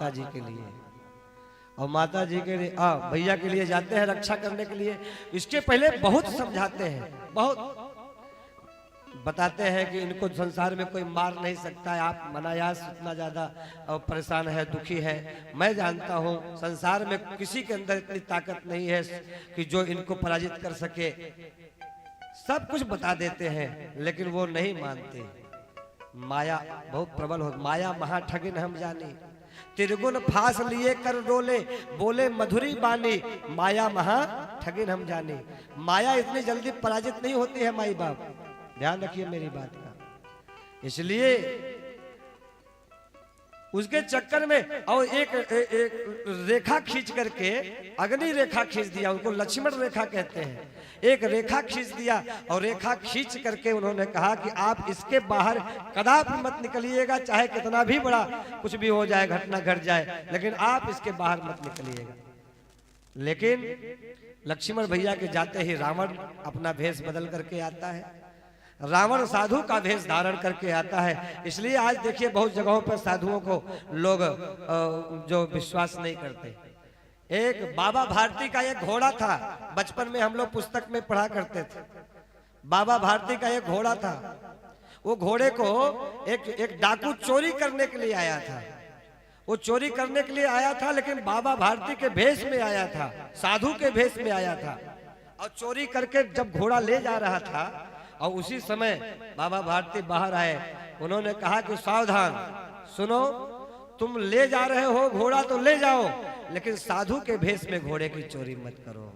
माता जी के लिए, और माता जी के लिए भैया के लिए जाते हैं रक्षा करने के लिए। इसके पहले बहुत समझाते हैं, बहुत बताते हैं कि इनको संसार में कोई मार नहीं सकता है, आप मनायास इतना ज्यादा परेशान है, दुखी है। मैं जानता हूँ संसार में किसी के अंदर इतनी ताकत नहीं है कि जो इनको पराजित कर सके। सब कुछ बता देते हैं लेकिन वो नहीं मानते। माया बहुत प्रबल हो, माया महा ठगिन हम जानी, त्रिगुण फांस लिए कर डोले, बोले मधुरी बानी, माया महा ठगिन हम जानी। माया इतनी जल्दी पराजित नहीं होती है माई बाप, ध्यान रखिए मेरी बात का। इसलिए उसके चक्कर में और एक रेखा खींच करके, अग्नि रेखा खींच दिया, उनको लक्ष्मण रेखा कहते हैं। एक रेखा खींच दिया और रेखा खींच करके उन्होंने कहा कि आप इसके बाहर कदापि मत निकलिएगा, चाहे कितना भी बड़ा कुछ भी हो जाए, घटना घट जाए, लेकिन आप इसके बाहर मत निकलिएगा। लेकिन लक्ष्मण भैया के जाते ही रावण अपना भेष बदल करके आता है। रावण साधु का भेष धारण करके आता है। इसलिए आज देखिए बहुत जगहों पर साधुओं को लोग जो विश्वास नहीं करते। एक बाबा भारती का एक घोड़ा था, बचपन में हम लोग पुस्तक में पढ़ा करते थे। बाबा भारती का एक घोड़ा था, वो घोड़े को एक डाकू चोरी करने के लिए आया था। वो चोरी करने के लिए आया था लेकिन बाबा भारती के भेष में आया था, साधु के भेष में आया था। और चोरी करके जब घोड़ा ले जा रहा था और उसी समय बाबा भारती बाहर आए, उन्होंने कहा कि सावधान सुनो, तुम ले जा रहे हो घोड़ा तो ले जाओ, लेकिन साधु के भेष में घोड़े की चोरी मत करो।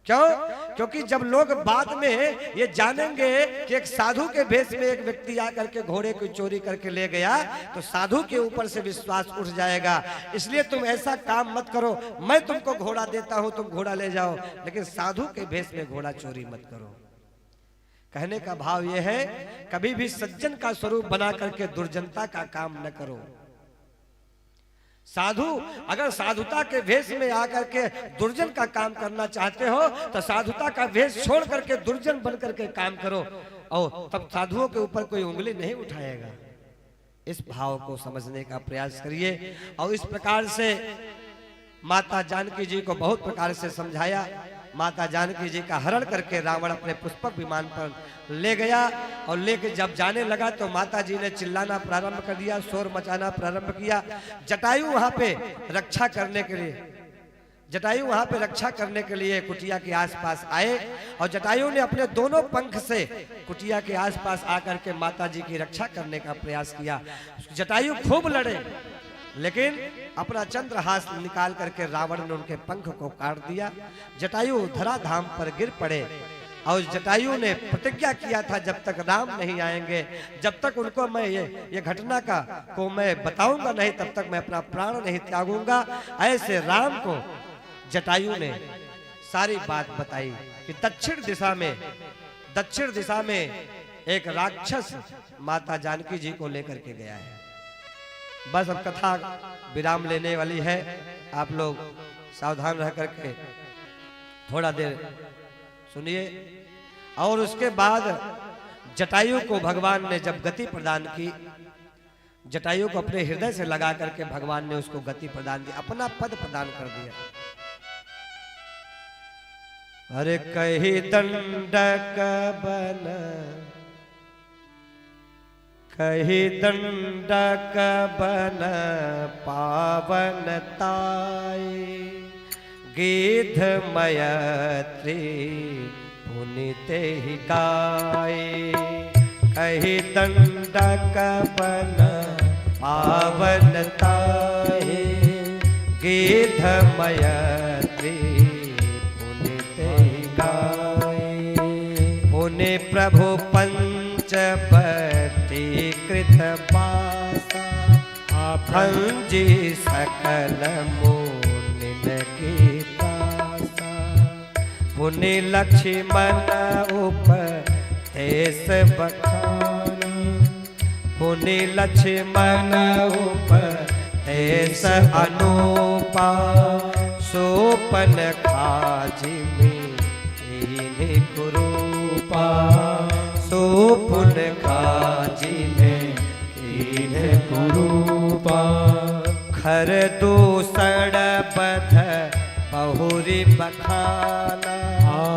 क्यों? क्योंकि जब लोग बाद में ये जानेंगे कि एक साधु के भेष में एक व्यक्ति आकर के घोड़े की चोरी करके ले गया, तो साधु के ऊपर से विश्वास उठ जाएगा। इसलिए तुम ऐसा काम मत करो, मैं तुमको घोड़ा देता हूं, तुम घोड़ा ले जाओ, लेकिन साधु के भेष में घोड़ा चोरी मत करो। कहने का भाव यह है, कभी भी सज्जन का स्वरूप बना करके दुर्जनता का काम न करो। साधु अगर साधुता के भेष में आकर के दुर्जन का काम करना चाहते हो तो साधुता का भेष छोड़ करके दुर्जन बन करके काम करो, और तब साधुओं के ऊपर कोई उंगली नहीं उठाएगा। इस भाव को समझने का प्रयास करिए। और इस प्रकार से माता जानकी जी को बहुत प्रकार से समझाया। माता जानकी जी का हरण करके रावण अपने पुष्पक विमान पर ले गया, और लेके जब जाने लगा तो माता जी ने चिल्लाना प्रारंभ कर दिया, शोर मचाना प्रारंभ किया। जटायु वहां पे रक्षा करने के लिए, जटायु वहां पे रक्षा करने के लिए कुटिया के आसपास आए, और जटायु ने अपने दोनों पंख से कुटिया के आसपास आकर के माता जी की रक्षा करने का प्रयास किया। जटायु खूब लड़े, लेकिन अपना चंद्रहास निकाल करके रावण ने उनके पंख को काट दिया। जटायु धराधाम पर गिर पड़े, और जटायु ने प्रतिज्ञा किया था जब तक राम नहीं आएंगे, जब तक उनको मैं ये घटना को मैं बताऊंगा नहीं, तब तक मैं अपना प्राण नहीं त्यागूंगा। ऐसे राम को जटायु ने सारी बात बताई कि दक्षिण दिशा में एक राक्षस माता जानकी जी को लेकर के गया है। बस अब कथा विराम लेने वाली है, आप लोग सावधान रह करके थोड़ा देर सुनिए। और उसके बाद जटायु को भगवान ने जब गति प्रदान की, जटायु को अपने हृदय से लगा करके भगवान ने उसको गति प्रदान दी, अपना पद प्रदान कर दिया। अरे कही दंडक बन, कही दंडक बन पावन ताई, गीध मयत्री पुनिते ही गाए। कही दंडक बन पावन ताई, गीध मयत्री पुनिते ही गाए। पुनि प्रभु पंच कृत पासा, भंजी सकल मुनिन की तासा। पुनि लक्ष्मण उपदेश बखाना, पुनि लक्ष्मण उपदेश अनुपा। सोपन खाजी में कुरूपा, सोपुन काजी में कीन कुरूपा। खर दूसड़ बध बहुरी बखाना।